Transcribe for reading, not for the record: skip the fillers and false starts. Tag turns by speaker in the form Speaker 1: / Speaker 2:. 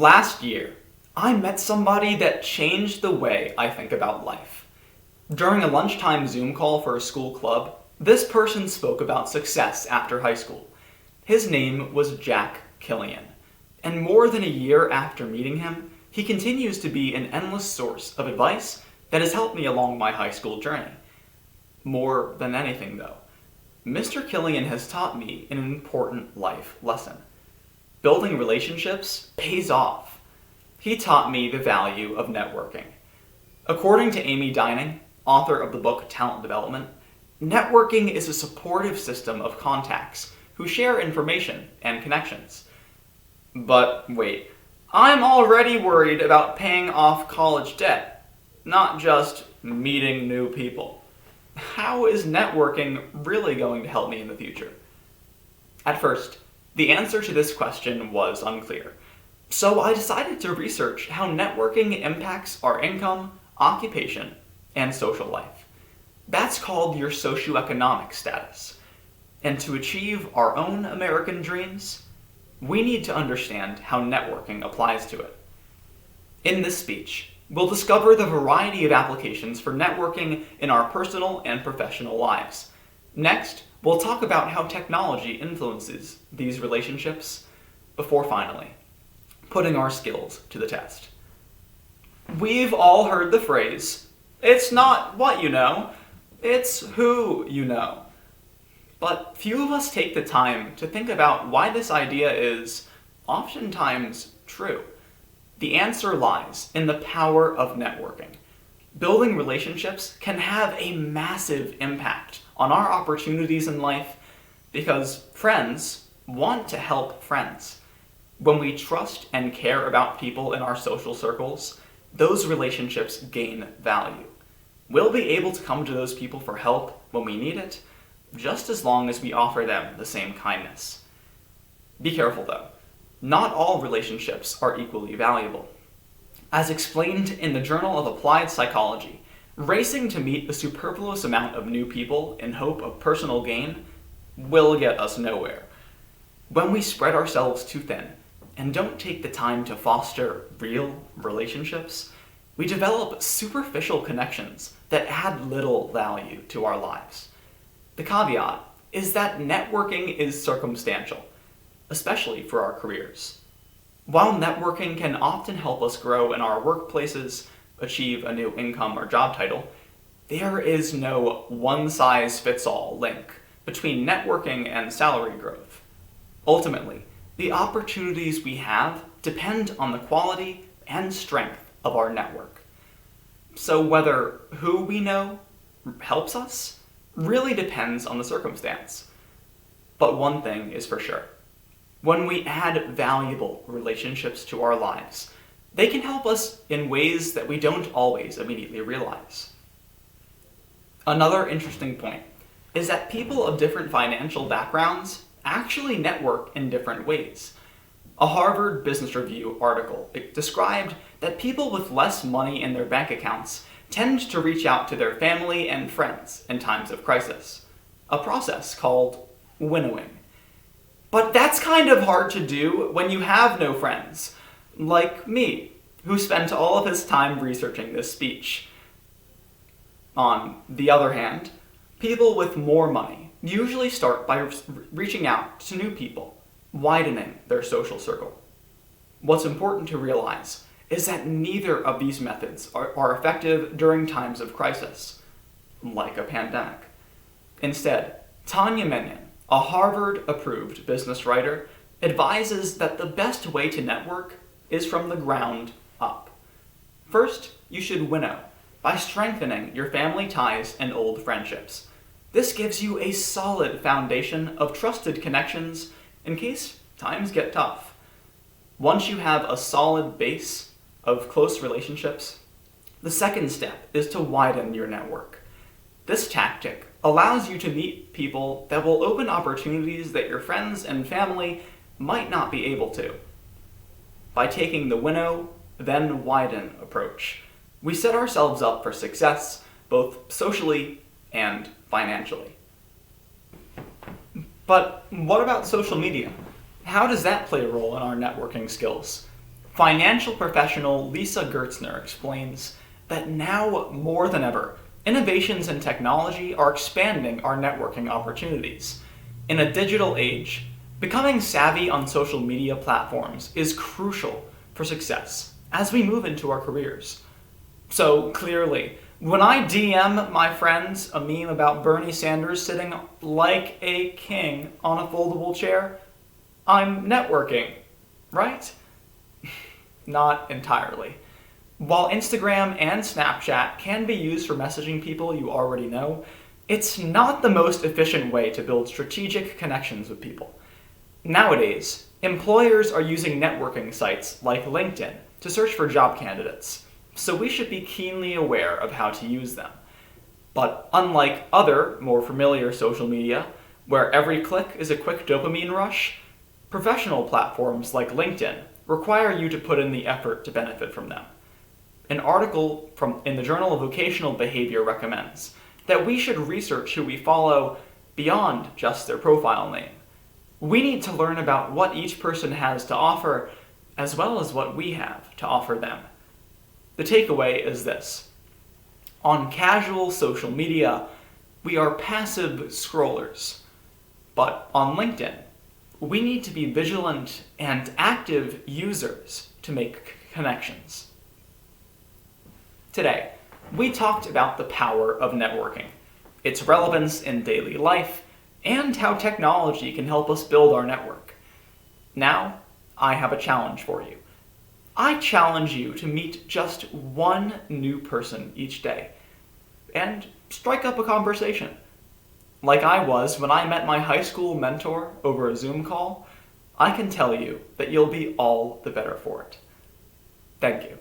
Speaker 1: Last year, I met somebody that changed the way I think about life. During a lunchtime Zoom call for a school club, this person spoke about success after high school. His name was Jack Killian, and more than a year after meeting him, he continues to be an endless source of advice that has helped me along my high school journey. More than anything, though, Mr. Killian has taught me an important life lesson. Building relationships pays off. He taught me the value of networking. According to Amy Dining, author of the book Talent Development, networking is a supportive system of contacts who share information and connections. But wait, I'm already worried about paying off college debt, not just meeting new people. How is networking really going to help me in the future? At first, the answer to this question was unclear. So I decided to research how networking impacts our income, occupation, and social life. That's called your socioeconomic status. And to achieve our own American dreams, we need to understand how networking applies to it. In this speech, we'll discover the variety of applications for networking in our personal and professional lives. Next, we'll talk about how technology influences these relationships, before finally putting our skills to the test. We've all heard the phrase, "It's not what you know, it's who you know." But few of us take the time to think about why this idea is oftentimes true. The answer lies in the power of networking. Building relationships can have a massive impact on our opportunities in life because friends want to help friends. When we trust and care about people in our social circles, those relationships gain value. We'll be able to come to those people for help when we need it, just as long as we offer them the same kindness. Be careful though. Not all relationships are equally valuable. As explained in the Journal of Applied Psychology, racing to meet a superfluous amount of new people in hope of personal gain will get us nowhere. When we spread ourselves too thin and don't take the time to foster real relationships, we develop superficial connections that add little value to our lives. The caveat is that networking is circumstantial, especially for our careers. While networking can often help us grow in our workplaces, achieve a new income or job title, there is no one-size-fits-all link between networking and salary growth. Ultimately, the opportunities we have depend on the quality and strength of our network. So whether who we know helps us really depends on the circumstance. But one thing is for sure. When we add valuable relationships to our lives, they can help us in ways that we don't always immediately realize. Another interesting point is that people of different financial backgrounds actually network in different ways. A Harvard Business Review article described that people with less money in their bank accounts tend to reach out to their family and friends in times of crisis, a process called winnowing. But that's kind of hard to do when you have no friends, like me, who spent all of his time researching this speech. On the other hand, people with more money usually start by reaching out to new people, widening their social circle. What's important to realize is that neither of these methods are effective during times of crisis, like a pandemic. Instead, Tanya Menyon, a Harvard-approved business writer, advises that the best way to network is from the ground up. First, you should winnow by strengthening your family ties and old friendships. This gives you a solid foundation of trusted connections in case times get tough. Once you have a solid base of close relationships, the second step is to widen your network. This tactic allows you to meet people that will open opportunities that your friends and family might not be able to. By taking the winnow, then widen approach, we set ourselves up for success, both socially and financially. But what about social media? How does that play a role in our networking skills? financial professional Lisa Gertzner explains that now more than ever, innovations in technology are expanding our networking opportunities. In a digital age, becoming savvy on social media platforms is crucial for success as we move into our careers. So clearly, when I DM my friends a meme about Bernie Sanders sitting like a king on a foldable chair, I'm networking, right? Not entirely. While Instagram and Snapchat can be used for messaging people you already know, it's not the most efficient way to build strategic connections with people. Nowadays, employers are using networking sites like LinkedIn to search for job candidates, so we should be keenly aware of how to use them. But unlike other, more familiar social media, where every click is a quick dopamine rush, professional platforms like LinkedIn require you to put in the effort to benefit from them. An article in the Journal of Vocational Behavior recommends that we should research who we follow beyond just their profile name. We need to learn about what each person has to offer, as well as what we have to offer them. The takeaway is this. On casual social media, we are passive scrollers. But on LinkedIn, we need to be vigilant and active users to make connections. Today, we talked about the power of networking, its relevance in daily life, and how technology can help us build our network. Now, I have a challenge for you. I challenge you to meet just one new person each day and strike up a conversation. Like I was when I met my high school mentor over a Zoom call, I can tell you that you'll be all the better for it. Thank you.